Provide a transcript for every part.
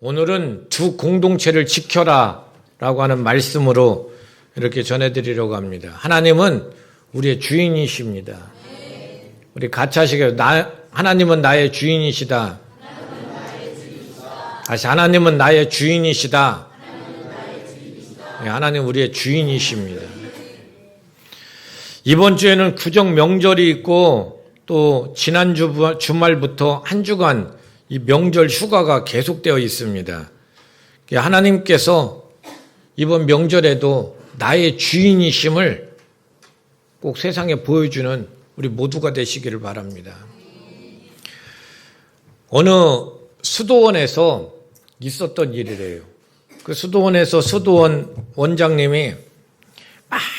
오늘은 두 공동체를 지켜라 라고 하는 말씀으로 이렇게 전해드리려고 합니다. 하나님은 우리의 주인이십니다. 우리 같이 하시게요. 하나님은 나의 주인이시다. 다시 하나님은 나의 주인이시다. 네, 하나님 우리의 주인이십니다. 이번 주에는 구정 명절이 있고 또 지난 주말부터 한 주간 이 명절 휴가가 계속되어 있습니다. 하나님께서 이번 명절에도 나의 주인이심을 꼭 세상에 보여주는 우리 모두가 되시기를 바랍니다. 어느 수도원에서 있었던 일이래요. 그 수도원에서 수도원 원장님이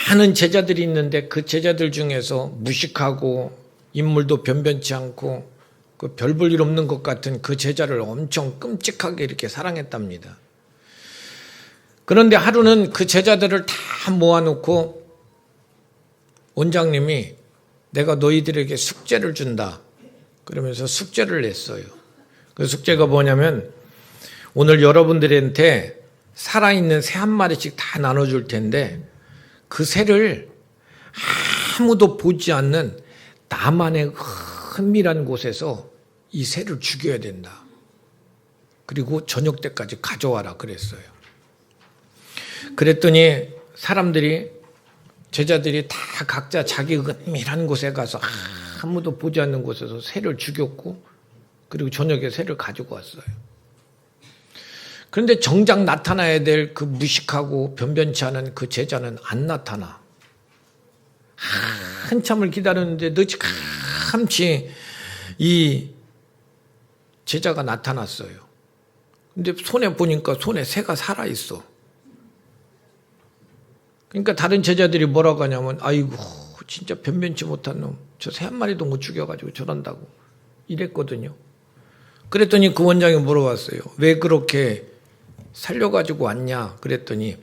많은 제자들이 있는데 그 제자들 중에서 무식하고 인물도 변변치 않고 그 별 볼 일 없는 것 같은 그 제자를 엄청 끔찍하게 이렇게 사랑했답니다. 그런데 하루는 그 제자들을 다 모아놓고 원장님이 내가 너희들에게 숙제를 준다. 그러면서 숙제를 냈어요. 그 숙제가 뭐냐면 오늘 여러분들한테 살아있는 새 한 마리씩 다 나눠줄 텐데 그 새를 아무도 보지 않는 나만의 은밀한 곳에서 이 새를 죽여야 된다. 그리고 저녁 때까지 가져와라 그랬어요. 그랬더니 제자들이 다 각자 자기 은밀한 곳에 가서 아무도 보지 않는 곳에서 새를 죽였고 그리고 저녁에 새를 가지고 왔어요. 그런데 정작 나타나야 될 그 무식하고 변변치 않은 그 제자는 안 나타나. 한참을 기다렸는데 늦감치 이 제자가 나타났어요. 근데 손에 보니까 손에 새가 살아있어. 그러니까 다른 제자들이 뭐라고 하냐면 아이고 진짜 변변치 못한 놈. 저 새 한 마리도 못 죽여가지고 저런다고 이랬거든요. 그랬더니 그 원장이 물어봤어요. 왜 그렇게 살려가지고 왔냐 그랬더니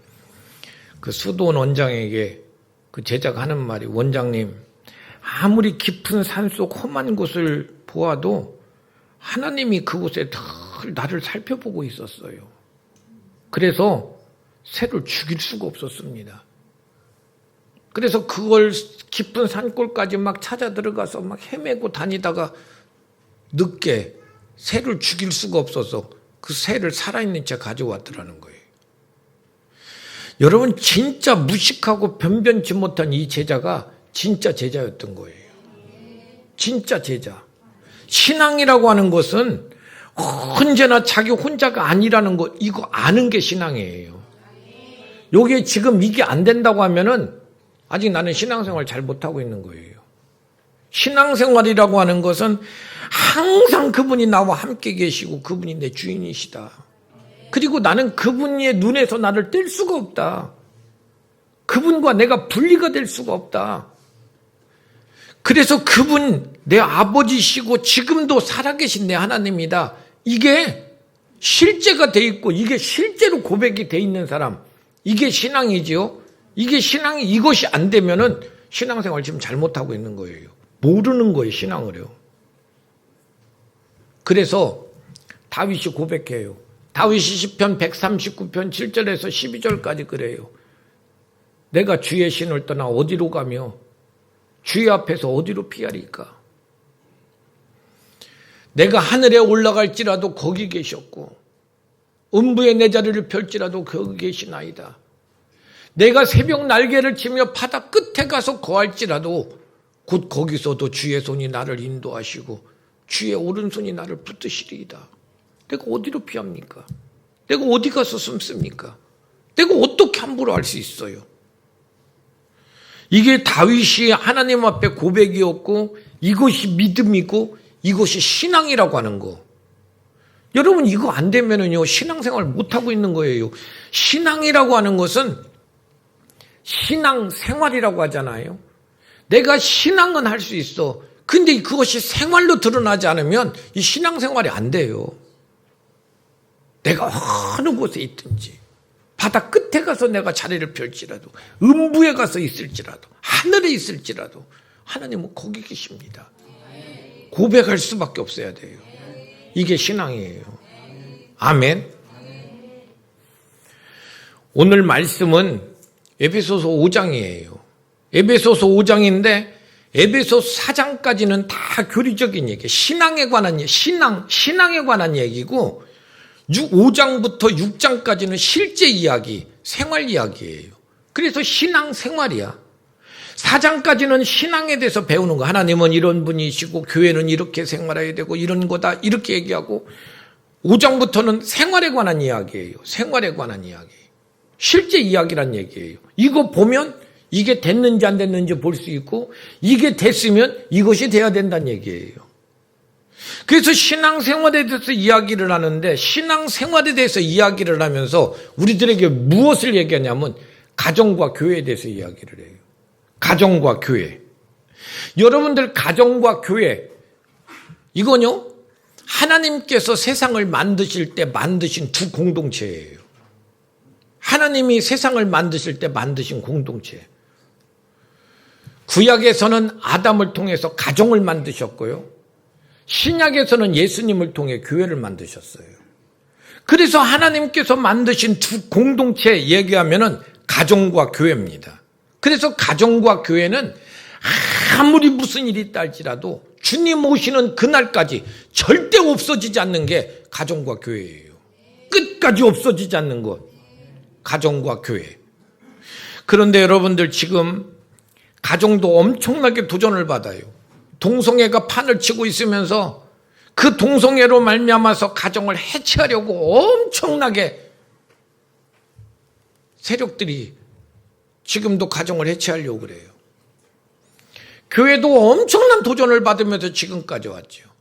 그 수도원 원장에게 그 제자가 하는 말이 원장님 아무리 깊은 산속 험한 곳을 보아도 하나님이 그곳에 늘 나를 살펴보고 있었어요. 그래서 새를 죽일 수가 없었습니다. 그래서 그걸 깊은 산골까지 막 찾아 들어가서 막 헤매고 다니다가 늦게 새를 죽일 수가 없어서 그 새를 살아있는 채 가져왔더라는 거예요. 여러분 진짜 무식하고 변변치 못한 이 제자가 진짜 제자였던 거예요. 진짜 제자. 신앙이라고 하는 것은 언제나 자기 혼자가 아니라는 것 이거 아는 게 신앙이에요. 요게 지금 이게 안 된다고 하면은 아직 나는 신앙생활 잘 못하고 있는 거예요. 신앙생활이라고 하는 것은 항상 그분이 나와 함께 계시고 그분이 내 주인이시다. 그리고 나는 그분의 눈에서 나를 뗄 수가 없다. 그분과 내가 분리가 될 수가 없다. 그래서 그분 내 아버지시고 지금도 살아계신 내 하나님이다. 이게 실제가 돼 있고 이게 실제로 고백이 돼 있는 사람. 이게 신앙이지요. 이게 신앙이 이것이 안 되면은 신앙생활 지금 잘못하고 있는 거예요. 모르는 거예요, 신앙을요. 그래서 다윗이 고백해요. 다윗이 시편 139편 7절에서 12절까지 그래요. 내가 주의 신을 떠나 어디로 가며 주의 앞에서 어디로 피하리까? 내가 하늘에 올라갈지라도 거기 계셨고 음부에 내 자리를 펼지라도 거기 계시나이다. 내가 새벽 날개를 치며 바다 끝에 가서 거할지라도 곧 거기서도 주의 손이 나를 인도하시고 주의 오른손이 나를 붙드시리이다. 내가 어디로 피합니까? 내가 어디 가서 숨습니까? 내가 어떻게 함부로 할 수 있어요? 이게 다윗이 하나님 앞에 고백이었고 이것이 믿음이고 이것이 신앙이라고 하는 거. 여러분 이거 안 되면은요 신앙생활 못하고 있는 거예요. 신앙이라고 하는 것은 신앙생활이라고 하잖아요. 내가 신앙은 할 수 있어. 근데 그것이 생활로 드러나지 않으면 이 신앙생활이 안 돼요. 내가 어느 곳에 있든지 바다 끝에 가서 내가 자리를 펼지라도 음부에 가서 있을지라도 하늘에 있을지라도 하나님은 거기 계십니다. 고백할 수밖에 없어야 돼요. 이게 신앙이에요. 아멘. 오늘 말씀은 에베소서 5장이에요. 에베소서 5장인데 에베소서 4장까지는 다 교리적인 얘기, 신앙에 관한 얘기, 신앙에 관한 얘기고 5장부터 6장까지는 실제 이야기, 생활 이야기예요. 그래서 신앙 생활이야. 4장까지는 신앙에 대해서 배우는 거. 하나님은 이런 분이시고 교회는 이렇게 생활해야 되고 이런 거다 이렇게 얘기하고 5장부터는 생활에 관한 이야기예요. 생활에 관한 이야기. 실제 이야기란 얘기예요. 이거 보면 이게 됐는지 안 됐는지 볼 수 있고 이게 됐으면 이것이 돼야 된다는 얘기예요. 그래서 신앙생활에 대해서 이야기를 하는데 신앙생활에 대해서 이야기를 하면서 우리들에게 무엇을 얘기하냐면 가정과 교회에 대해서 이야기를 해요. 가정과 교회. 여러분들 가정과 교회 이거요 하나님께서 세상을 만드실 때 만드신 두 공동체예요. 하나님이 세상을 만드실 때 만드신 공동체. 구약에서는 아담을 통해서 가정을 만드셨고요. 신약에서는 예수님을 통해 교회를 만드셨어요. 그래서 하나님께서 만드신 두 공동체 얘기하면은 가정과 교회입니다. 그래서 가정과 교회는 아무리 무슨 일이 있다 할지라도 주님 오시는 그날까지 절대 없어지지 않는 게 가정과 교회예요. 끝까지 없어지지 않는 것. 가정과 교회. 그런데 여러분들 지금 가정도 엄청나게 도전을 받아요. 동성애가 판을 치고 있으면서 그 동성애로 말미암아서 가정을 해체하려고 엄청나게 세력들이 지금도 가정을 해체하려고 그래요. 교회도 엄청난 도전을 받으면서 지금까지 왔죠.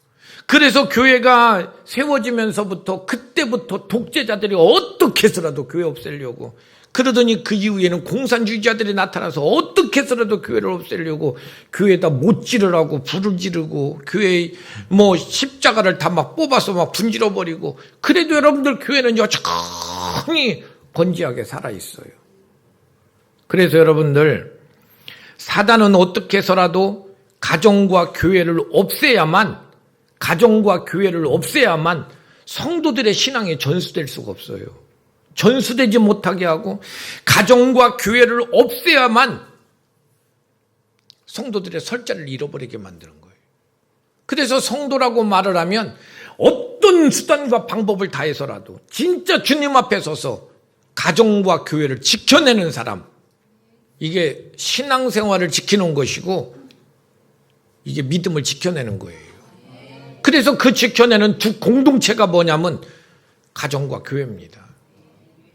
그래서 교회가 세워지면서부터 그때부터 독재자들이 어떻게 해서라도 교회 없애려고 그러더니 그 이후에는 공산주의자들이 나타나서 어떻게 해서라도 교회를 없애려고 교회에다 못질을 하고 불을 지르고 교회 십자가를 다 막 뽑아서 막 분질러 버리고 그래도 여러분들 교회는 여전히 건재하게 살아 있어요. 그래서 여러분들 사단은 어떻게 해서라도 가정과 교회를 없애야만 성도들의 신앙이 전수될 수가 없어요. 전수되지 못하게 하고 가정과 교회를 없애야만 성도들의 설자를 잃어버리게 만드는 거예요. 그래서 성도라고 말을 하면 어떤 수단과 방법을 다해서라도 진짜 주님 앞에 서서 가정과 교회를 지켜내는 사람, 이게 신앙생활을 지키는 것이고 이게 믿음을 지켜내는 거예요. 그래서 그 지켜내는 두 공동체가 뭐냐면 가정과 교회입니다.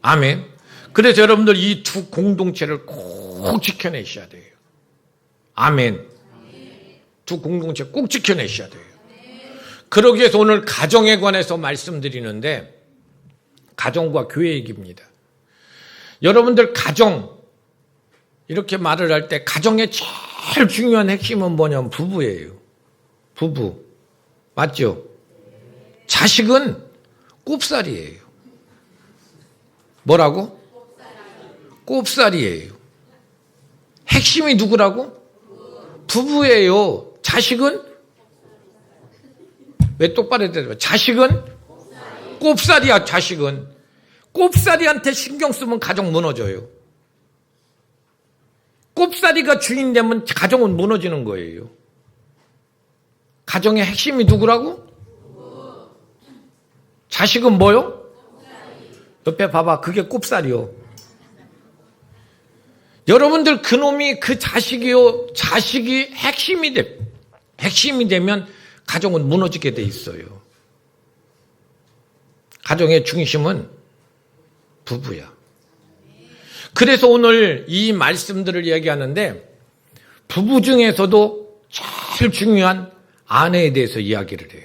아멘. 그래서 여러분들 이 두 공동체를 꼭 지켜내셔야 돼요. 아멘. 두 공동체 꼭 지켜내셔야 돼요. 그러기 위해서 오늘 가정에 관해서 말씀드리는데 가정과 교회 얘기입니다. 여러분들 가정 이렇게 말을 할 때 가정의 제일 중요한 핵심은 뭐냐면 부부예요. 부부. 맞죠? 자식은 꼽살이에요. 뭐라고? 꼽살이에요. 핵심이 누구라고? 부부예요. 자식은? 왜 똑바로 해야 돼요? 자식은? 꼽살이야, 자식은. 꼽살이한테 신경 쓰면 가정 무너져요. 꼽살이가 주인 되면 가정은 무너지는 거예요. 가정의 핵심이 누구라고? 자식은 뭐요? 옆에 봐봐. 그게 꼽살이요. 여러분들 그놈이 그 자식이 핵심이 되면 가정은 무너지게 돼 있어요. 가정의 중심은 부부야. 그래서 오늘 이 말씀들을 얘기하는데 부부 중에서도 제일 중요한 아내에 대해서 이야기를 해요.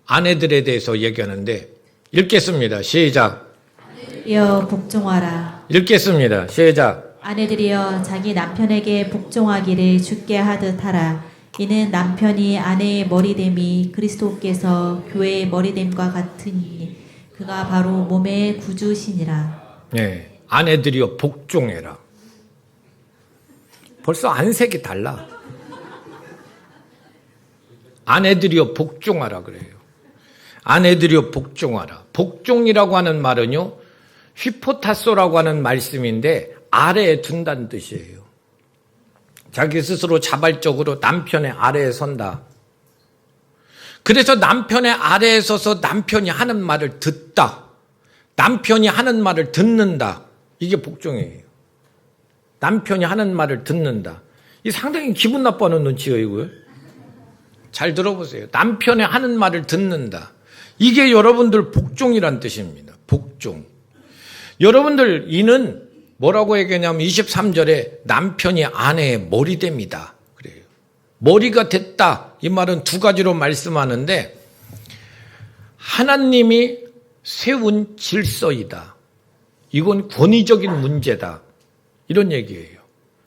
아내들에 대해서 얘기하는데 읽겠습니다. 시작. 아내들이여 복종하라. 읽겠습니다. 시작. 아내들이여 자기 남편에게 복종하기를 주께 하듯 하라. 이는 남편이 아내의 머리됨이 그리스도께서 교회의 머리됨과 같으니 그가 바로 몸의 구주시니라. 네, 아내들이여 복종해라. 벌써 안색이 달라. 아내들이여 복종하라 그래요. 아내들이여 복종하라. 복종이라고 하는 말은요, 휘포타소라고 하는 말씀인데 아래에 둔다는 뜻이에요. 자기 스스로 자발적으로 남편의 아래에 선다. 그래서 남편의 아래에 서서 남편이 하는 말을 듣다. 남편이 하는 말을 듣는다. 이게 복종이에요. 남편이 하는 말을 듣는다. 이 상당히 기분 나빠하는 눈치예요, 이거. 잘 들어보세요. 남편의 하는 말을 듣는다. 이게 여러분들 복종이란 뜻입니다. 복종. 여러분들 이는 뭐라고 얘기하냐면 23절에 남편이 아내의 머리됩니다. 그래요. 머리가 됐다. 이 말은 두 가지로 말씀하는데 하나님이 세운 질서이다. 이건 권위적인 문제다. 이런 얘기예요.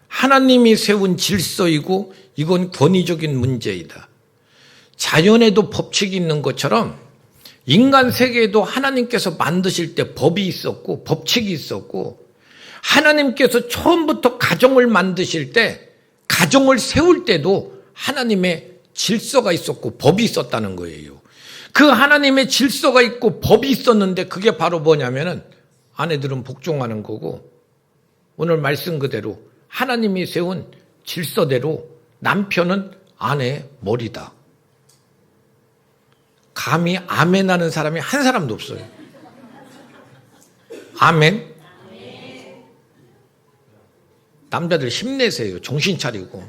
하나님이 세운 질서이고 이건 권위적인 문제이다. 자연에도 법칙이 있는 것처럼 인간 세계에도 하나님께서 만드실 때 법이 있었고 법칙이 있었고 하나님께서 처음부터 가정을 만드실 때 가정을 세울 때도 하나님의 질서가 있었고 법이 있었다는 거예요. 그 하나님의 질서가 있고 법이 있었는데 그게 바로 뭐냐면은 아내들은 복종하는 거고 오늘 말씀 그대로 하나님이 세운 질서대로 남편은 아내의 머리다. 감히 아멘 하는 사람이 한 사람도 없어요. 아멘? 남자들 힘내세요. 정신 차리고.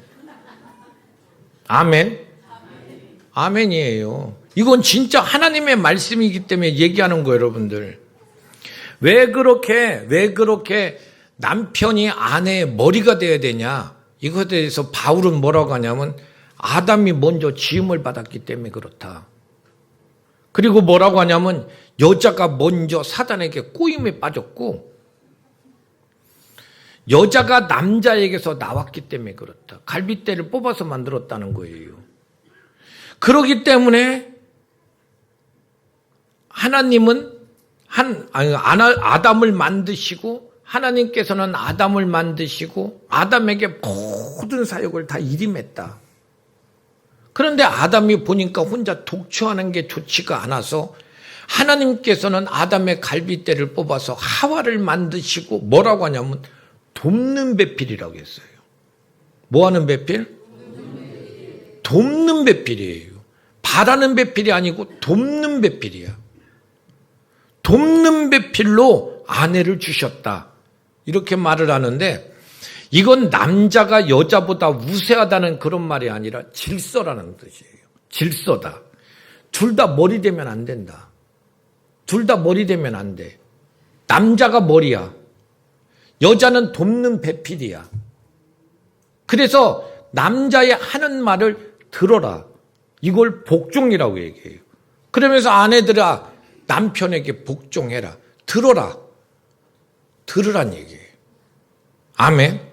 아멘? 아멘이에요. 이건 진짜 하나님의 말씀이기 때문에 얘기하는 거예요, 여러분들. 왜 그렇게 남편이 아내의 머리가 돼야 되냐? 이것에 대해서 바울은 뭐라고 하냐면 아담이 먼저 지음을 받았기 때문에 그렇다. 그리고 뭐라고 하냐면 여자가 먼저 사단에게 꼬임에 빠졌고 여자가 남자에게서 나왔기 때문에 그렇다. 갈빗대를 뽑아서 만들었다는 거예요. 그렇기 때문에 하나님은 아담을 만드시고 하나님께서는 아담을 만드시고 아담에게 모든 사역을 다 일임했다. 그런데 아담이 보니까 혼자 독초하는 게 좋지가 않아서 하나님께서는 아담의 갈빗대를 뽑아서 하와를 만드시고 뭐라고 하냐면 돕는 배필이라고 했어요. 뭐 하는 배필? 돕는 배필이에요. 바라는 배필이 아니고 돕는 배필이야. 돕는 배필로 아내를 주셨다. 이렇게 말을 하는데 이건 남자가 여자보다 우세하다는 그런 말이 아니라 질서라는 뜻이에요. 질서다. 둘 다 머리 되면 안 된다. 둘 다 머리 되면 안 돼. 남자가 머리야. 여자는 돕는 배필이야. 그래서 남자의 하는 말을 들어라. 이걸 복종이라고 얘기해요. 그러면서 아내들아 남편에게 복종해라. 들어라. 들으란 얘기예요. 아멘.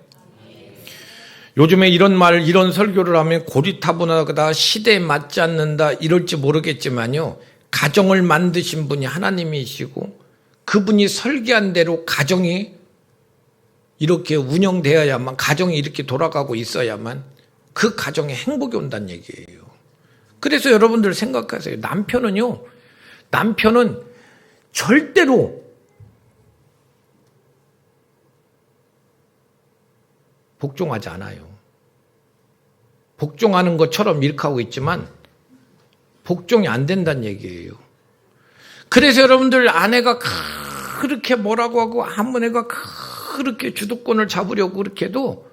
요즘에 이런 설교를 하면 고리타분하다, 시대에 맞지 않는다 이럴지 모르겠지만요. 가정을 만드신 분이 하나님이시고 그분이 설계한 대로 가정이 이렇게 운영되어야만, 가정이 이렇게 돌아가고 있어야만 그 가정에 행복이 온다는 얘기예요. 그래서 여러분들 생각하세요. 남편은 절대로 복종하지 않아요. 복종하는 것처럼 이렇게 하고 있지만 복종이 안 된다는 얘기예요. 그래서 여러분들 아내가 그렇게 뭐라고 하고 아내가 그렇게 주도권을 잡으려고 그렇게 해도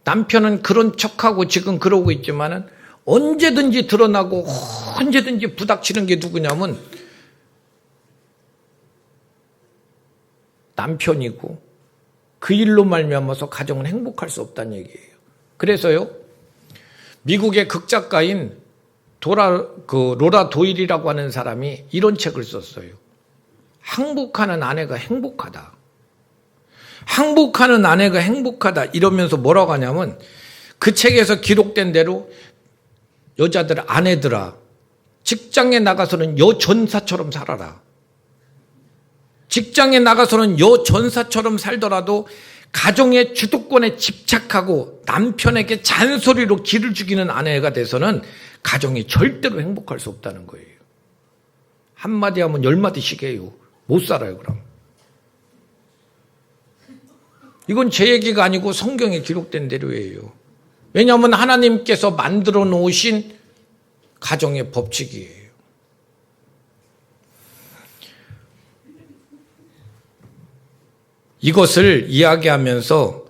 남편은 그런 척하고 지금 그러고 있지만은 언제든지 드러나고 언제든지 부닥치는 게 누구냐면 남편이고 그 일로 말미암아서 가정은 행복할 수 없다는 얘기예요. 그래서요, 미국의 극작가인 로라 도일이라고 하는 사람이 이런 책을 썼어요. 항복하는 아내가 행복하다. 항복하는 아내가 행복하다. 이러면서 뭐라고 하냐면 그 책에서 기록된 대로 여자들, 아내들아, 직장에 나가서는 여전사처럼 살아라. 직장에 나가서는 여전사처럼 살더라도 가정의 주도권에 집착하고 남편에게 잔소리로 기를 죽이는 아내가 돼서는 가정이 절대로 행복할 수 없다는 거예요. 한마디 하면 10마디씩 해요. 못 살아요, 그럼. 이건 제 얘기가 아니고 성경에 기록된 대로예요. 왜냐하면 하나님께서 만들어 놓으신 가정의 법칙이에요. 이것을 이야기하면서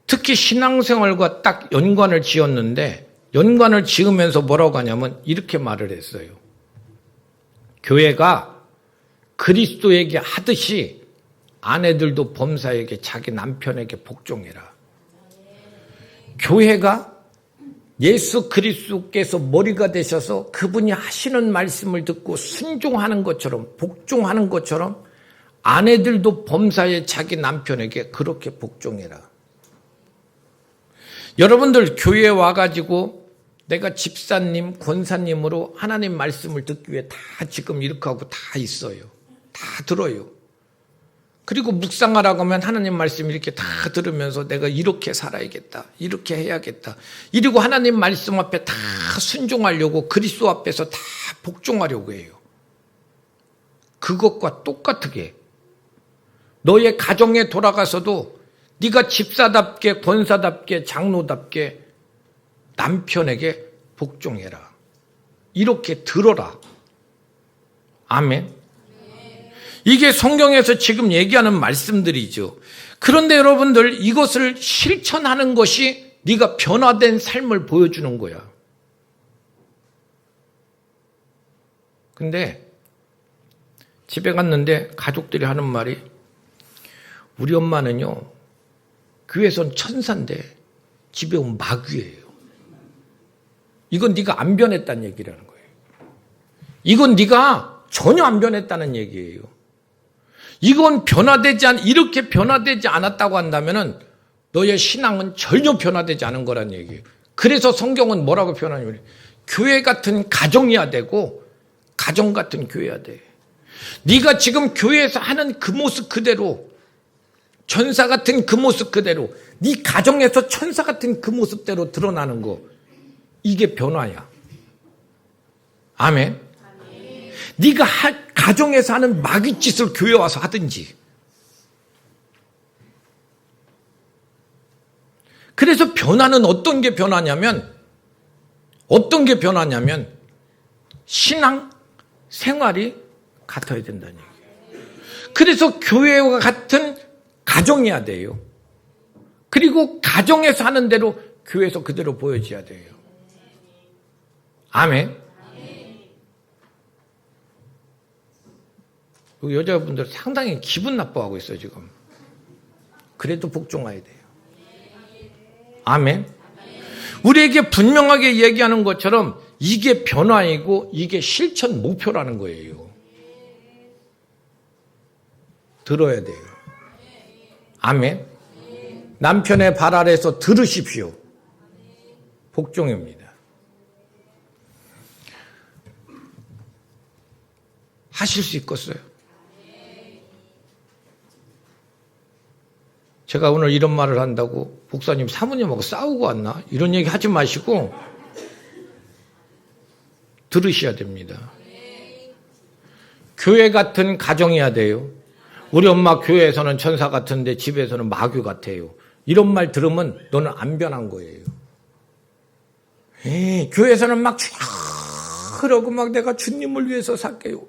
특히 신앙생활과 딱 연관을 지었는데, 연관을 지으면서 뭐라고 하냐면 이렇게 말을 했어요. 교회가 그리스도에게 하듯이 아내들도 범사에게 자기 남편에게 복종해라. 교회가 예수 그리스도께서 머리가 되셔서 그분이 하시는 말씀을 듣고 순종하는 것처럼, 복종하는 것처럼 아내들도 범사에 자기 남편에게 그렇게 복종해라. 여러분들 교회에 와가지고 내가 집사님, 권사님으로 하나님 말씀을 듣기 위해 다 지금 이렇게 하고 다 있어요. 다 들어요. 그리고 묵상하라고 하면 하나님 말씀 이렇게 다 들으면서 내가 이렇게 살아야겠다, 이렇게 해야겠다, 이러고 하나님 말씀 앞에 다 순종하려고, 그리스도 앞에서 다 복종하려고 해요. 그것과 똑같게 너의 가정에 돌아가서도 네가 집사답게, 권사답게, 장로답게 남편에게 복종해라. 이렇게 들어라. 아멘. 이게 성경에서 지금 얘기하는 말씀들이죠. 그런데 여러분들, 이것을 실천하는 것이 네가 변화된 삶을 보여주는 거야. 근데 집에 갔는데 가족들이 하는 말이, 우리 엄마는요 교회에선 천사인데 집에 오면 마귀예요. 이건 네가 안 변했다는 얘기라는 거예요. 이건 네가 전혀 안 변했다는 얘기예요. 이건 이렇게 변화되지 않았다고 한다면은 너의 신앙은 전혀 변화되지 않은 거란 얘기예요. 그래서 성경은 뭐라고 표현하냐면, 교회 같은 가정이어야 되고 가정 같은 교회여야 돼. 네가 지금 교회에서 하는 그 모습 그대로, 천사 같은 그 모습 그대로, 네 가정에서 천사 같은 그 모습대로 드러나는 거, 이게 변화야. 아멘. 네가 가정에서 하는 마귀짓을 교회 와서 하든지. 그래서 변화는 어떤 게 변화냐면 신앙 생활이 같아야 된다는 얘기예요. 그래서 교회와 같은 가정이어야 돼요. 그리고 가정에서 하는 대로 교회에서 그대로 보여줘야 돼요. 아멘. 여자분들 상당히 기분 나빠하고 있어요 지금. 그래도 복종해야 돼요. 아멘. 우리에게 분명하게 얘기하는 것처럼 이게 변화이고 이게 실천 목표라는 거예요. 들어야 돼요. 아멘. 남편의 발 아래에서 들으십시오. 복종입니다. 하실 수 있겠어요? 제가 오늘 이런 말을 한다고 목사님 사모님하고 싸우고 왔나? 이런 얘기 하지 마시고 들으셔야 됩니다. 교회 같은 가정이어야 돼요. 우리 엄마 교회에서는 천사 같은데 집에서는 마귀 같아요. 이런 말 들으면 너는 안 변한 거예요. 교회에서는 막 그러고 막 내가 주님을 위해서 살게요.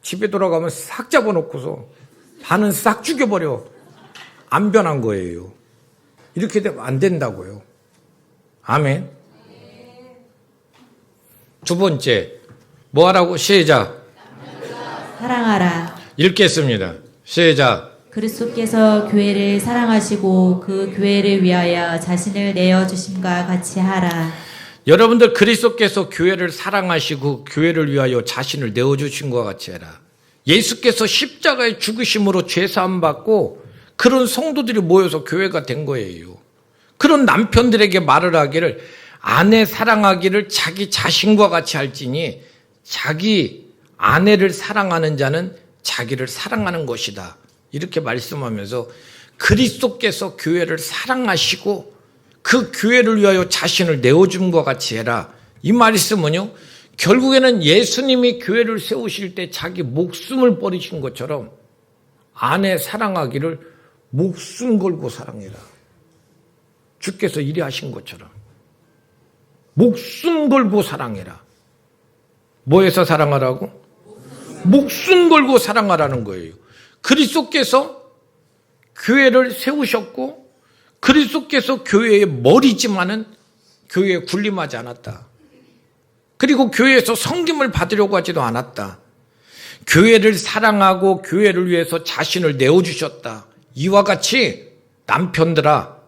집에 돌아가면 싹 잡아놓고서 반은 싹 죽여버려. 안 변한 거예요. 이렇게 되면 안 된다고요. 아멘. 두 번째, 뭐 하라고? 시작. 사랑하라. 읽겠습니다. 시작. 그리스도께서 교회를 사랑하시고 그 교회를 위하여 자신을 내어주심과 같이 하라. 여러분들, 그리스도께서 교회를 사랑하시고 교회를 위하여 자신을 내어주신 것과 같이 해라. 예수께서 십자가의 죽으심으로 죄사함 받고 그런 성도들이 모여서 교회가 된 거예요. 그런 남편들에게 말을 하기를, 아내 사랑하기를 자기 자신과 같이 할지니 자기 아내를 사랑하는 자는 자기를 사랑하는 것이다. 이렇게 말씀하면서 그리스도께서 교회를 사랑하시고 그 교회를 위하여 자신을 내어줌과 같이 해라. 이 말씀은요, 결국에는 예수님이 교회를 세우실 때 자기 목숨을 버리신 것처럼 아내 사랑하기를 목숨 걸고 사랑해라. 주께서 이리 하신 것처럼 목숨 걸고 사랑해라. 뭐해서 사랑하라고? 목숨 걸고 사랑하라는 거예요. 그리스도께서 교회를 세우셨고 그리스도께서 교회의 머리지만은 교회에 군림하지 않았다. 그리고 교회에서 섬김을 받으려고 하지도 않았다. 교회를 사랑하고 교회를 위해서 자신을 내어주셨다. 이와 같이 남편들아,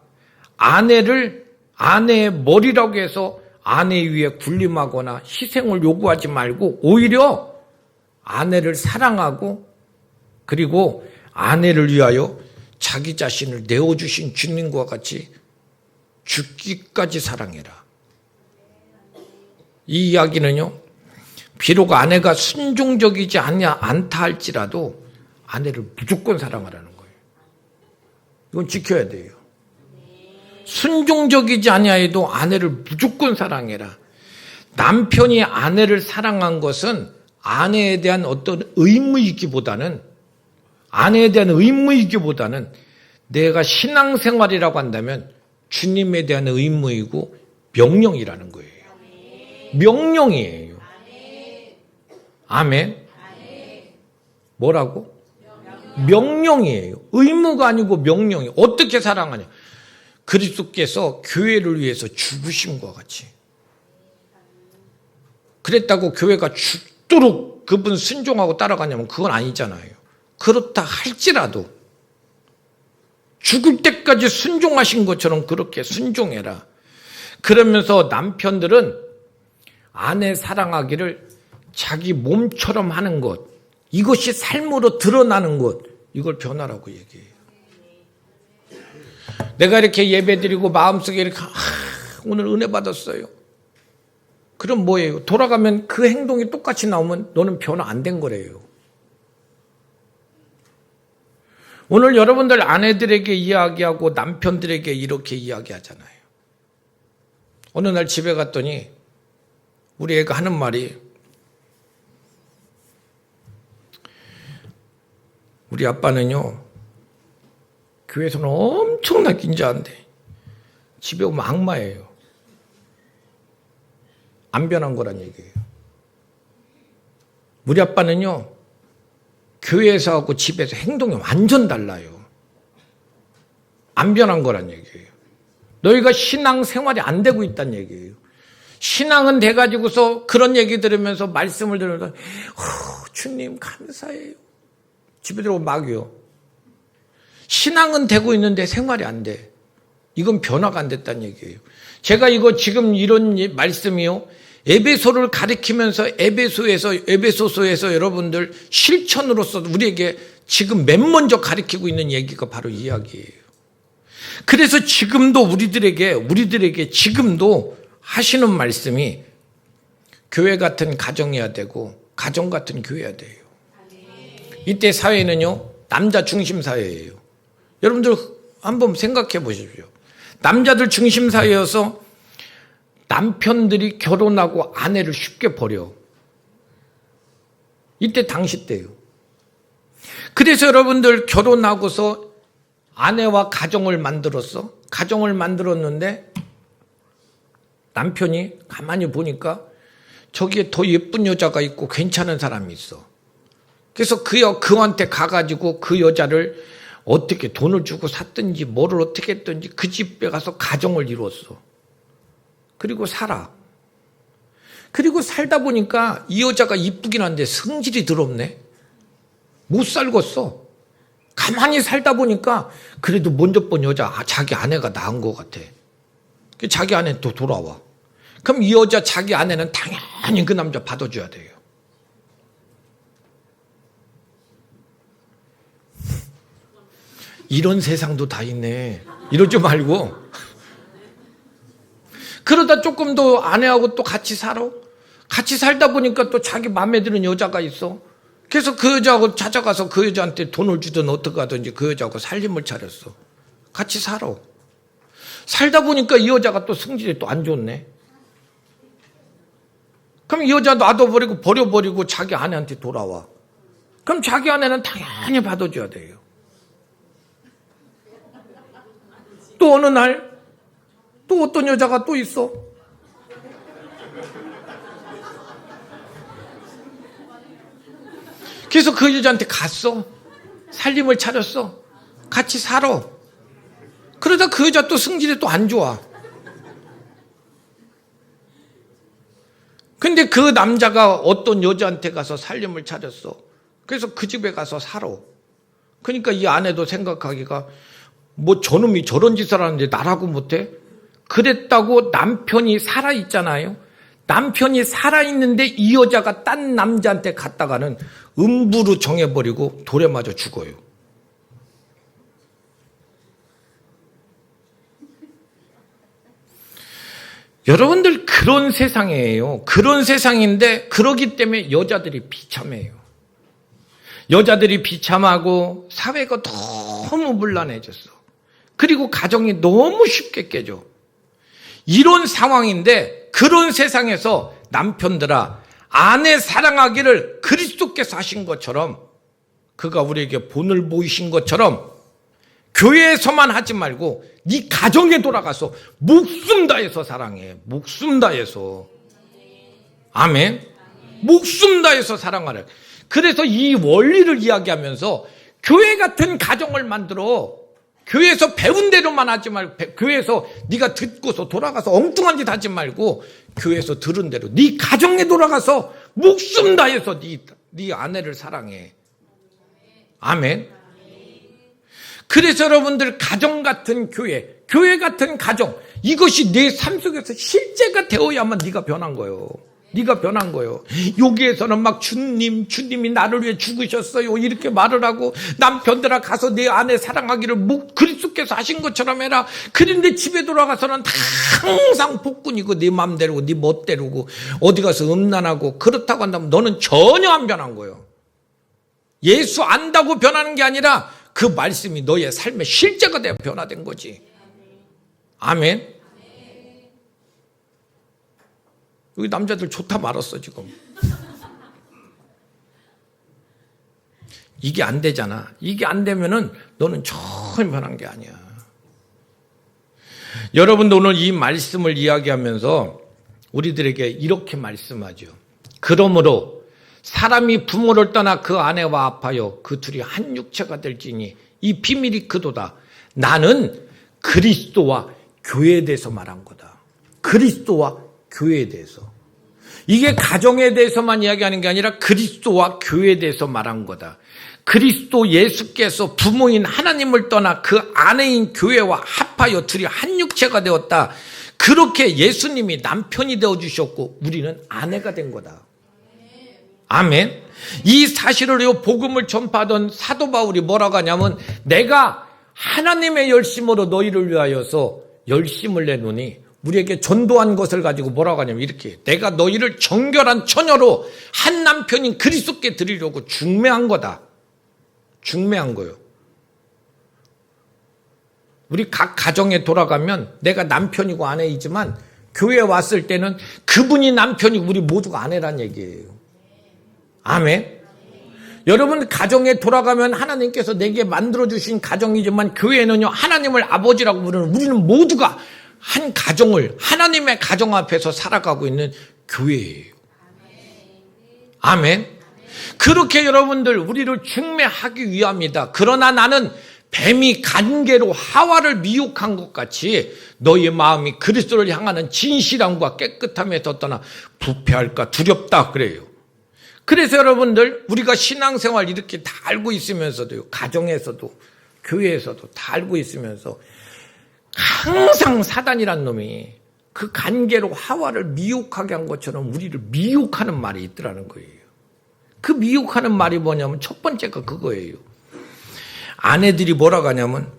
아내의 머리라고 해서 아내 위에 군림하거나 희생을 요구하지 말고 오히려 아내를 사랑하고 그리고 아내를 위하여 자기 자신을 내어주신 주님과 같이 죽기까지 사랑해라. 이 이야기는요, 비록 아내가 순종적이지 않다 할지라도 아내를 무조건 사랑하라는 거예요. 이건 지켜야 돼요. 순종적이지 아니하여도 아내를 무조건 사랑해라. 남편이 아내를 사랑한 것은 아내에 대한 어떤 의무이기보다는 내가 신앙생활이라고 한다면 주님에 대한 의무이고 명령이라는 거예요. 명령이에요. 아멘. 뭐라고? 명령이에요. 의무가 아니고 명령이에요. 어떻게 사랑하냐? 그리스도께서 교회를 위해서 죽으심과 같이. 그랬다고 교회가 죽도록 그분 순종하고 따라가냐면 그건 아니잖아요. 그렇다 할지라도 죽을 때까지 순종하신 것처럼 그렇게 순종해라. 그러면서 남편들은 아내 사랑하기를 자기 몸처럼 하는 것, 이것이 삶으로 드러나는 것, 이걸 변화라고 얘기해요. 내가 이렇게 예배드리고 마음속에 이렇게 오늘 은혜 받았어요. 그럼 뭐예요? 돌아가면 그 행동이 똑같이 나오면 너는 변화 안 된 거래요. 오늘 여러분들 아내들에게 이야기하고 남편들에게 이렇게 이야기하잖아요. 어느 날 집에 갔더니 우리 애가 하는 말이, 우리 아빠는요 교회에서는 엄청나게 인자한데 집에 오면 악마예요. 안 변한 거란 얘기예요. 우리 아빠는요 교회에서 하고 집에서 행동이 완전 달라요. 안 변한 거란 얘기예요. 너희가 신앙생활이 안 되고 있다는 얘기예요. 신앙은 돼가지고서 그런 얘기 들으면서 말씀을 들으면서 주님 감사해요. 집에 들어오면 막이요. 신앙은 되고 있는데 생활이 안 돼. 이건 변화가 안 됐다는 얘기예요. 제가 이거 지금 이런 말씀이요, 에베소를 가리키면서 에베소서에서 여러분들 실천으로서 우리에게 지금 맨 먼저 가리키고 있는 얘기가 바로 이 이야기예요. 그래서 지금도 우리들에게 지금도 하시는 말씀이 교회 같은 가정이어야 되고 가정 같은 교회여야 돼요. 이때 사회는요 남자 중심 사회예요. 여러분들 한번 생각해 보십시오. 남자들 중심 사회여서 남편들이 결혼하고 아내를 쉽게 버려. 이때 당시 때요. 그래서 여러분들 결혼하고서 아내와 가정을 만들었는데 남편이 가만히 보니까 저기에 더 예쁜 여자가 있고 괜찮은 사람이 있어. 그래서 그한테 가가지고 그 여자를 어떻게 돈을 주고 샀든지 뭐를 어떻게 했든지 그 집에 가서 가정을 이루었어. 그리고 살아. 그리고 살다 보니까 이 여자가 이쁘긴 한데 성질이 더럽네. 못 살겠어. 가만히 살다 보니까 그래도 먼저 본 여자 자기 아내가 나은 것 같아. 자기 아내 또 돌아와. 그럼 이 여자 자기 아내는 당연히 그 남자 받아줘야 돼요. 이런 세상도 다 있네. 이러지 말고. 그러다 조금 더 아내하고 또 같이 살아. 같이 살다 보니까 또 자기 마음에 드는 여자가 있어. 그래서 그 여자하고 찾아가서 그 여자한테 돈을 주든 어떻게 하든지 그 여자하고 살림을 차렸어. 같이 살아. 살다 보니까 이 여자가 또 성질이 또 안 좋네. 그럼 이 여자 놔둬버리고 버려버리고 자기 아내한테 돌아와. 그럼 자기 아내는 당연히 받아줘야 돼요. 또 어느 날 또 어떤 여자가 또 있어. 그래서 그 여자한테 갔어. 살림을 차렸어. 같이 살아. 그러다 그 여자 또 승질이 또 안 좋아. 근데 그 남자가 어떤 여자한테 가서 살림을 차렸어. 그래서 그 집에 가서 살아. 그러니까 이 아내도 생각하기가 뭐 저놈이 저런 짓을 하는데 나라고 못해? 그랬다고 남편이 살아있잖아요. 남편이 살아있는데 이 여자가 딴 남자한테 갔다가는 음부로 정해버리고 돌에 맞아 죽어요. 여러분들 그런 세상이에요. 그런 세상인데 그러기 때문에 여자들이 비참해요. 여자들이 비참하고 사회가 너무 문란해졌어. 그리고 가정이 너무 쉽게 깨져. 이런 상황인데 그런 세상에서 남편들아 아내 사랑하기를 그리스도께서 하신 것처럼 그가 우리에게 본을 보이신 것처럼 교회에서만 하지 말고 네 가정에 돌아가서 목숨 다해서 사랑해. 목숨 다해서. 아멘. 목숨 다해서 사랑하라. 그래서 이 원리를 이야기하면서 교회 같은 가정을 만들어. 교회에서 배운 대로만 하지 말고 교회에서 네가 듣고서 돌아가서 엉뚱한 짓 하지 말고 교회에서 들은 대로 네 가정에 돌아가서 목숨 다해서 네 아내를 사랑해. 아멘. 그래서 여러분들 가정 같은 교회, 교회 같은 가정 이것이 내 삶 속에서 실제가 되어야만 네가 변한 거예요. 네가 변한 거예요. 여기에서는 막 주님이 나를 위해 죽으셨어요 이렇게 말을 하고 남편들아 가서 내 아내 사랑하기를 그리스도께서 하신 것처럼 해라. 그런데 집에 돌아가서는 항상 폭군이고 네 맘대로고 네 멋대로고 어디 가서 음란하고 그렇다고 한다면 너는 전혀 안 변한 거예요. 예수 안다고 변하는 게 아니라 그 말씀이 너의 삶의 실제가 되어 변화된 거지. 아멘. 여기 남자들 좋다 말았어 지금. 이게 안 되잖아. 이게 안 되면은 너는 전혀 변한 게 아니야. 여러분도 오늘 이 말씀을 이야기하면서 우리들에게 이렇게 말씀하죠. 그러므로 사람이 부모를 떠나 그 아내와 합하여 그 둘이 한 육체가 될지니 이 비밀이 그도다. 나는 그리스도와 교회에 대해서 말한 거다. 그리스도와 교회에 대해서. 이게 가정에 대해서만 이야기하는 게 아니라 그리스도와 교회에 대해서 말한 거다. 그리스도 예수께서 부모인 하나님을 떠나 그 아내인 교회와 합하여 둘이 한 육체가 되었다. 그렇게 예수님이 남편이 되어주셨고 우리는 아내가 된 거다. 아멘. 이 사실을 복음을 전파하던 사도 바울이 뭐라고 하냐면 내가 하나님의 열심으로 너희를 위하여서 열심을 내노니 우리에게 전도한 것을 가지고 뭐라고 하냐면 이렇게 내가 너희를 정결한 처녀로 한 남편인 그리스도께 드리려고 중매한 거다. 중매한 거예요. 우리 각 가정에 돌아가면 내가 남편이고 아내이지만 교회에 왔을 때는 그분이 남편이 우리 모두가 아내란 얘기예요. 아멘. 여러분 가정에 돌아가면 하나님께서 내게 만들어주신 가정이지만 교회는요 하나님을 아버지라고 부르는 우리는 모두가 한 가정을 하나님의 가정 앞에서 살아가고 있는 교회예요. 아멘. 그렇게 여러분들 우리를 중매하기 위함이다. 그러나 나는 뱀이 간계로 하와를 미혹한 것 같이 너희의 마음이 그리스도를 향하는 진실함과 깨끗함에서 떠나 부패할까 두렵다 그래요. 그래서 여러분들 우리가 신앙생활 이렇게 다 알고 있으면서도요. 가정에서도 교회에서도 다 알고 있으면서 항상 사단이란 놈이 그 간계로 하와를 미혹하게 한 것처럼 우리를 미혹하는 말이 있더라는 거예요. 그 미혹하는 말이 뭐냐면 첫 번째가 그거예요. 아내들이 뭐라고 하냐면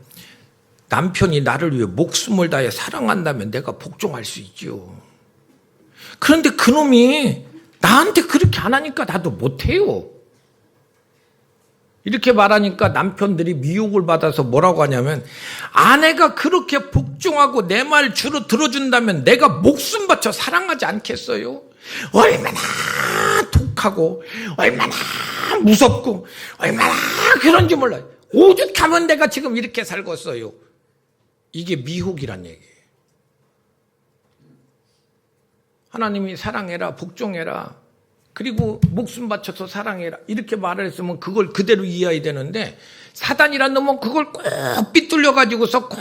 남편이 나를 위해 목숨을 다해 사랑한다면 내가 복종할 수 있죠. 그런데 그놈이 나한테 그렇게 안 하니까 나도 못해요. 이렇게 말하니까 남편들이 미혹을 받아서 뭐라고 하냐면 아내가 그렇게 복종하고 내 말 주로 들어준다면 내가 목숨 바쳐 사랑하지 않겠어요? 얼마나 독하고 얼마나 무섭고 얼마나 그런지 몰라요. 오죽하면 내가 지금 이렇게 살겠어요. 이게 미혹이란 얘기예요. 하나님이 사랑해라, 복종해라, 그리고 목숨 바쳐서 사랑해라 이렇게 말을 했으면 그걸 그대로 이해해야 되는데 사단이란 놈은 그걸 꼭 삐뚤려 가지고서 꼭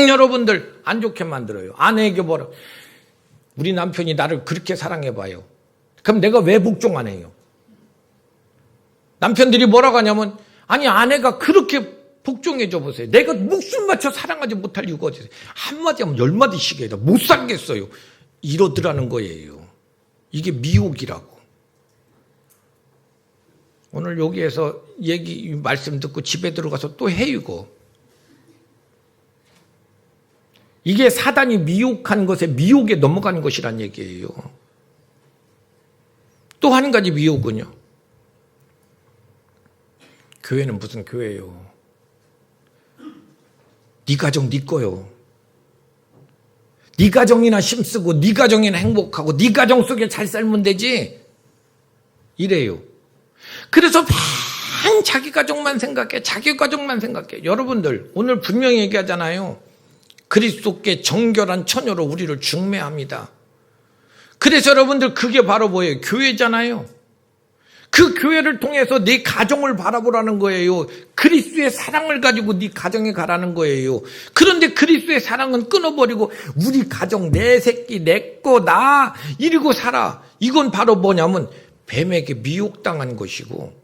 여러분들 안 좋게 만들어요. 아내에게 뭐라, 우리 남편이 나를 그렇게 사랑해봐요. 그럼 내가 왜 복종 안 해요? 남편들이 뭐라고 하냐면, 아니 아내가 그렇게 복종해줘 보세요. 내가 목숨 바쳐 사랑하지 못할 이유가 어디 있어요? 한마디 하면 10마디씩 해야 돼. 못 살겠어요. 이러더라는 거예요. 이게 미혹이라고. 오늘 여기에서 말씀 듣고 집에 들어가서 또 해, 이거. 이게 사단이 미혹한 것에 미혹에 넘어가는 것이란 얘기예요. 또 한 가지 미혹은요. 교회는 무슨 교회예요? 네 가정 네 거요. 네 가정이나 힘쓰고 네 가정이나 행복하고 네 가정 속에 잘 살면 되지. 이래요. 그래서 맨 자기 가족만 생각해. 자기 가족만 생각해. 여러분들 오늘 분명히 얘기하잖아요. 그리스도께 정결한 처녀로 우리를 중매합니다. 그래서 여러분들 그게 바로 뭐예요? 교회잖아요. 그 교회를 통해서 네 가정을 바라보라는 거예요. 그리스도의 사랑을 가지고 네 가정에 가라는 거예요. 그런데 그리스도의 사랑은 끊어버리고 우리 가정, 내 새끼, 내 거, 나 이러고 살아. 이건 바로 뭐냐면 뱀에게 미혹당한 것이고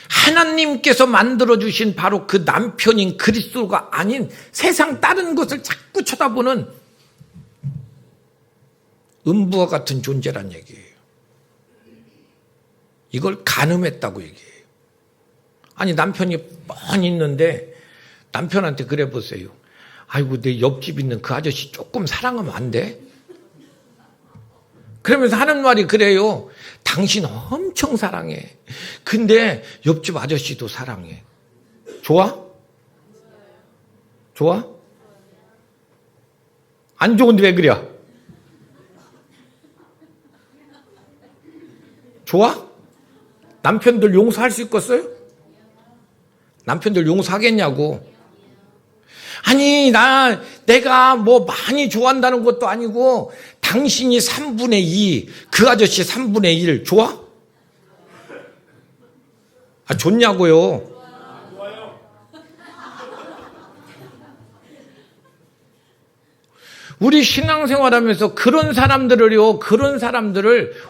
하나님께서 만들어주신 바로 그 남편인 그리스도가 아닌 세상 다른 것을 자꾸 쳐다보는 음부와 같은 존재란 얘기예요. 이걸 간음했다고 얘기해요. 아니 남편이 뻔히 있는데 남편한테 그래 보세요. 아이고 내 옆집 있는 그 아저씨 조금 사랑하면 안 돼? 그러면서 하는 말이 그래요. 당신 엄청 사랑해. 근데 옆집 아저씨도 사랑해. 좋아? 좋아? 안 좋은데 왜 그래? 좋아? 남편들 용서할 수 있겠어요? 남편들 용서하겠냐고. 아니 내가 뭐 많이 좋아한다는 것도 아니고 당신이 3분의 2, 그 아저씨 3분의 1 좋아? 아 좋냐고요. 우리 신앙생활하면서 그런 사람들을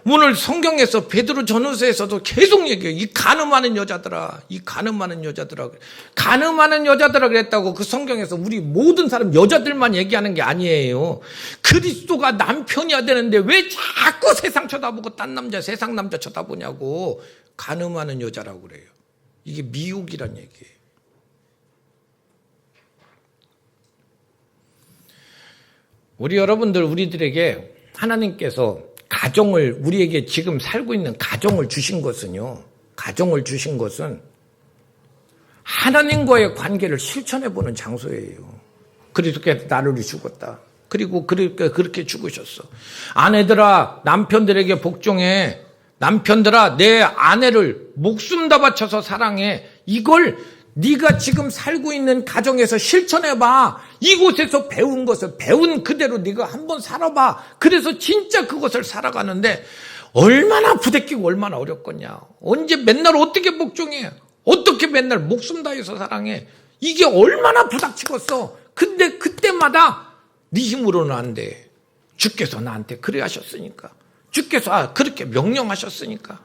오늘 성경에서 베드로 전후서에서도 계속 얘기해요. 이 가늠하는 여자들아, 가늠하는 여자들아 그랬다고. 그 성경에서 우리 모든 사람 여자들만 얘기하는 게 아니에요. 그리스도가 남편이어야 되는데 왜 자꾸 세상 쳐다보고 딴 남자, 세상 남자 쳐다보냐고. 가늠하는 여자라고 그래요. 이게 미혹이란 얘기예요. 우리 여러분들, 우리들에게 하나님께서 가정을, 우리에게 지금 살고 있는 가정을 주신 것은 하나님과의 관계를 실천해보는 장소예요. 그리스도께서 나를 죽었다. 그리고 그렇게 죽으셨어. 아내들아, 남편들에게 복종해. 남편들아, 내 아내를 목숨 다 바쳐서 사랑해. 이걸 네가 지금 살고 있는 가정에서 실천해봐. 이곳에서 배운 것을 배운 그대로 네가 한번 살아봐. 그래서 진짜 그것을 살아가는데 얼마나 부대끼고 얼마나 어렵겠냐. 언제 맨날 어떻게 복종해. 어떻게 맨날 목숨 다해서 사랑해. 이게 얼마나 부닥치겠어. 근데 그때마다 네 힘으로는 안 돼. 주께서 나한테 그래 하셨으니까. 주께서 그렇게 명령하셨으니까.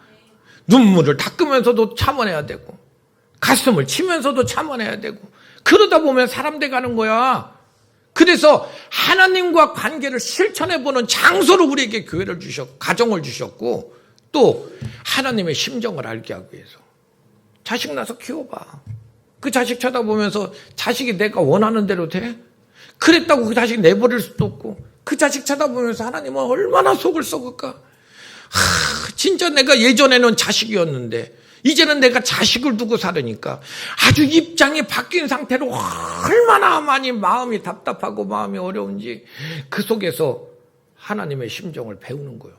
눈물을 닦으면서도 참아내야 되고 가슴을 치면서도 참아내야 되고 그러다 보면 사람 돼가는 거야. 그래서 하나님과 관계를 실천해보는 장소로 우리에게 교회를 주셨고 가정을 주셨고 또 하나님의 심정을 알게 하기 위해서 자식 낳아서 키워봐. 그 자식 쳐다보면서 자식이 내가 원하는 대로 돼? 그랬다고 그 자식 내버릴 수도 없고 그 자식 쳐다보면서 하나님은 얼마나 속을 썩을까. 진짜 내가 예전에는 자식이었는데 이제는 내가 자식을 두고 살으니까 아주 입장이 바뀐 상태로 얼마나 많이 마음이 답답하고 마음이 어려운지 그 속에서 하나님의 심정을 배우는 거예요.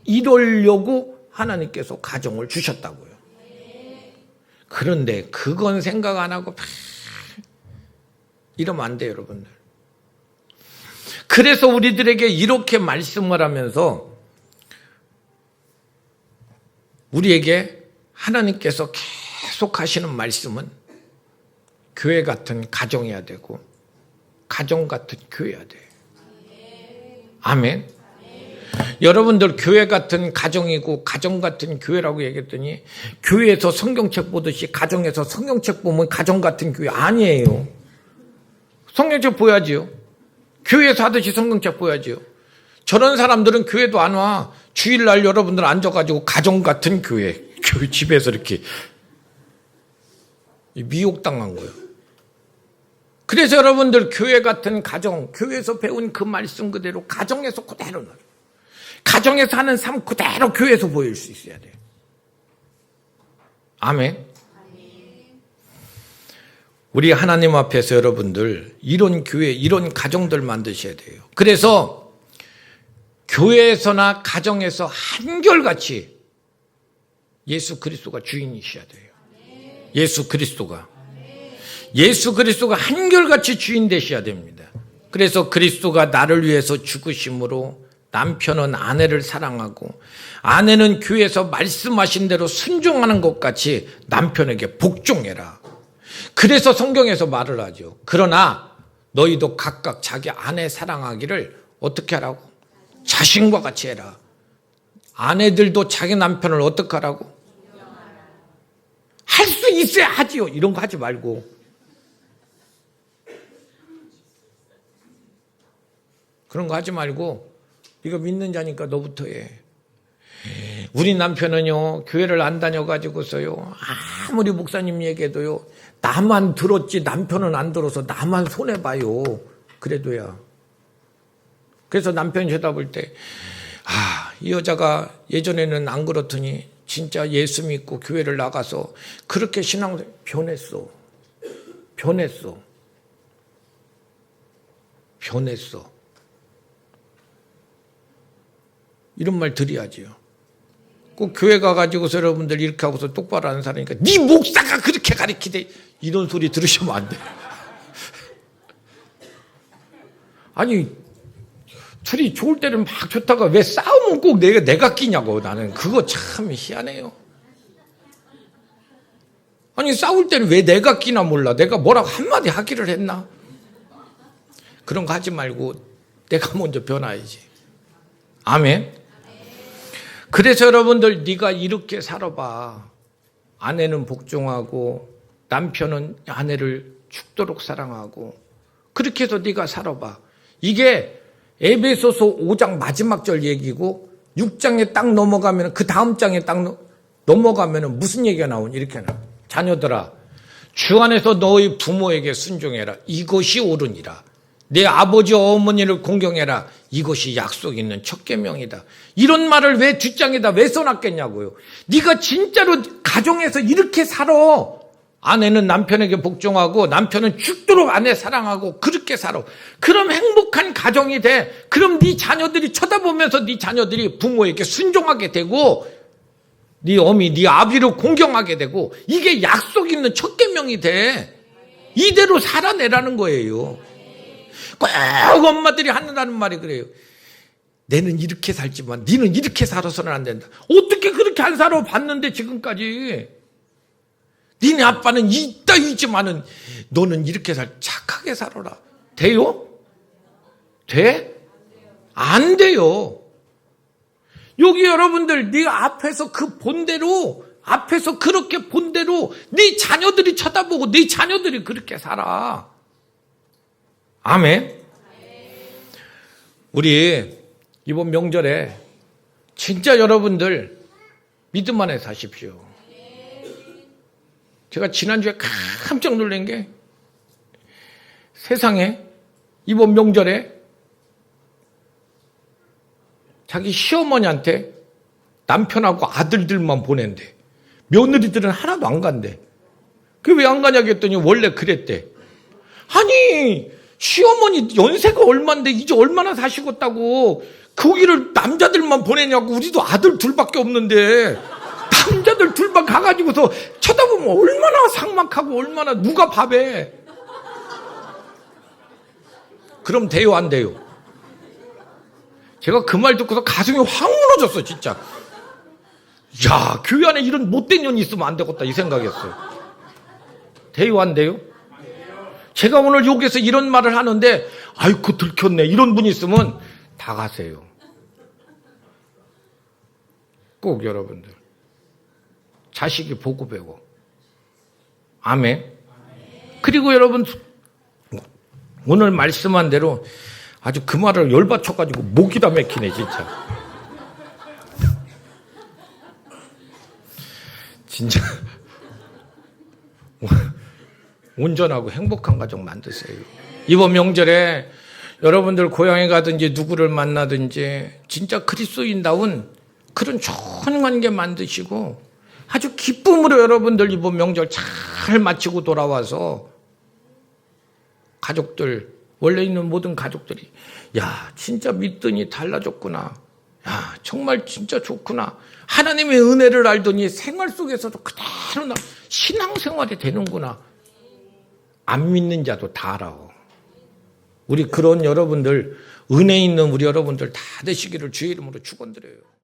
이러려고 하나님께서 가정을 주셨다고요. 그런데 그건 생각 안 하고 이러면 안 돼요, 여러분들. 그래서 우리들에게 이렇게 말씀을 하면서 우리에게 하나님께서 계속 하시는 말씀은 교회 같은 가정이어야 되고 가정 같은 교회여야 돼요. 아멘. 여러분들 교회 같은 가정이고 가정 같은 교회라고 얘기했더니 교회에서 성경책 보듯이 가정에서 성경책 보면 가정 같은 교회 아니에요. 성경책 보야지요. 교회에서 하듯이 성경책 보야지요. 저런 사람들은 교회도 안 와. 주일날 여러분들 앉아가지고 가정 같은 교회 집에서 이렇게 미혹당한 거예요. 그래서 여러분들 교회 같은 가정, 교회에서 배운 그 말씀 그대로 가정에서 그대로 넣어요. 가정에서 하는 삶 그대로 교회에서 보일 수 있어야 돼요. 아멘. 우리 하나님 앞에서 여러분들 이런 교회, 이런 가정들 만드셔야 돼요. 그래서 교회에서나 가정에서 한결같이 예수 그리스도가 주인이셔야 돼요. 예수 그리스도가 한결같이 주인 되셔야 됩니다. 그래서 그리스도가 나를 위해서 죽으심으로 남편은 아내를 사랑하고 아내는 교회에서 말씀하신 대로 순종하는 것 같이 남편에게 복종해라. 그래서 성경에서 말을 하죠. 그러나 너희도 각각 자기 아내 사랑하기를 어떻게 하라고? 자신과 같이 해라. 아내들도 자기 남편을 어떻게 하라고? 할 수 있어야 하지요. 이런 거 하지 말고. 그런 거 하지 말고 네가 믿는 자니까 너부터 해. 우리 남편은요 교회를 안 다녀가지고서요 아무리 목사님 얘기해도요 나만 들었지 남편은 안 들어서 나만 손해봐요. 그래도야. 그래서 남편이 쳐다볼 때 이 여자가 예전에는 안 그렇더니 진짜 예수 믿고 교회를 나가서 그렇게 신앙 변했어. 이런 말 드려야지요. 꼭 교회 가가지고서 여러분들 이렇게 하고서 똑바로 하는 사람이니까 네 목사가 그렇게 가르치대 이런 소리 들으시면 안 돼요. 아니 둘이 좋을 때는 막 좋다가 왜 싸우면 꼭 내가 끼냐고. 나는 그거 참 희한해요. 아니 싸울 때는 왜 내가 끼나 몰라. 내가 뭐라고 한마디 하기를 했나. 그런 거 하지 말고 내가 먼저 변화야지. 아멘. 그래서 여러분들 네가 이렇게 살아봐. 아내는 복종하고 남편은 아내를 죽도록 사랑하고 그렇게 해서 네가 살아봐. 이게 에베소서 5장 마지막 절 얘기고 6장에 딱 넘어가면 그 다음 장에 딱 넘어가면 무슨 얘기가 나오니? 이렇게 나와. 자녀들아 주 안에서 너희 부모에게 순종해라. 이것이 옳으니라. 내 아버지 어머니를 공경해라. 이것이 약속 있는 첫 계명이다. 이런 말을 왜 뒷장에다 왜 써놨겠냐고요. 네가 진짜로 가정에서 이렇게 살아. 아내는 남편에게 복종하고 남편은 죽도록 아내 사랑하고 그렇게 살아. 그럼 행복한 가정이 돼. 그럼 네 자녀들이 쳐다보면서 네 자녀들이 부모에게 순종하게 되고 네 어미, 네 아비를 공경하게 되고 이게 약속 있는 첫 계명이 돼. 이대로 살아내라는 거예요. 꼭 엄마들이 하는 말이 그래요. 내는 이렇게 살지만 너는 이렇게 살아서는 안 된다. 어떻게 그렇게 안 살아봤는데 지금까지. 니네 아빠는 있다 있지만은 너는 이렇게 착하게 살아라. 돼요? 돼? 안 돼요. 여기 여러분들 네가 앞에서 그 본대로 앞에서 그렇게 본대로 네 자녀들이 쳐다보고 네 자녀들이 그렇게 살아. 아멘. 우리 이번 명절에 진짜 여러분들 믿음 안에 사십시오. 제가 지난주에 깜짝 놀란 게 세상에 이번 명절에 자기 시어머니한테 남편하고 아들들만 보낸대. 며느리들은 하나도 안 간대. 그게 왜 안 가냐고 했더니 원래 그랬대. 아니 시어머니 연세가 얼만데 이제 얼마나 사시겠다고 거기를 남자들만 보내냐고. 우리도 아들 둘밖에 없는데 남자들 둘만 가가지고서 쳐다보면 얼마나 삭막하고 얼마나 누가 밥해. 그럼 돼요, 안 돼요? 제가 그 말 듣고서 가슴이 확 무너졌어, 진짜. 야, 교회 안에 이런 못된 년이 있으면 안 되겠다, 이 생각이었어요. 돼요, 안 돼요? 제가 오늘 여기서 이런 말을 하는데, 아이고, 들켰네. 이런 분이 있으면 다 가세요. 꼭 여러분들. 자식이 보고 배워. 아멘. 그리고 여러분, 오늘 말씀한 대로 아주 그 말을 열받쳐가지고 목이 다 막히네, 진짜. 진짜. 온전하고 행복한 가정 만드세요. 이번 명절에 여러분들 고향에 가든지 누구를 만나든지 진짜 그리스도인다운 그런 좋은 관계 만드시고 아주 기쁨으로 여러분들 이번 명절 잘 마치고 돌아와서 가족들, 원래 있는 모든 가족들이 야, 진짜 믿더니 달라졌구나. 야, 정말 진짜 좋구나. 하나님의 은혜를 알더니 생활 속에서도 그대로 나 신앙생활이 되는구나. 안 믿는 자도 다 알아. 우리 그런 여러분들, 은혜 있는 우리 여러분들 다 되시기를 주의 이름으로 축원드려요.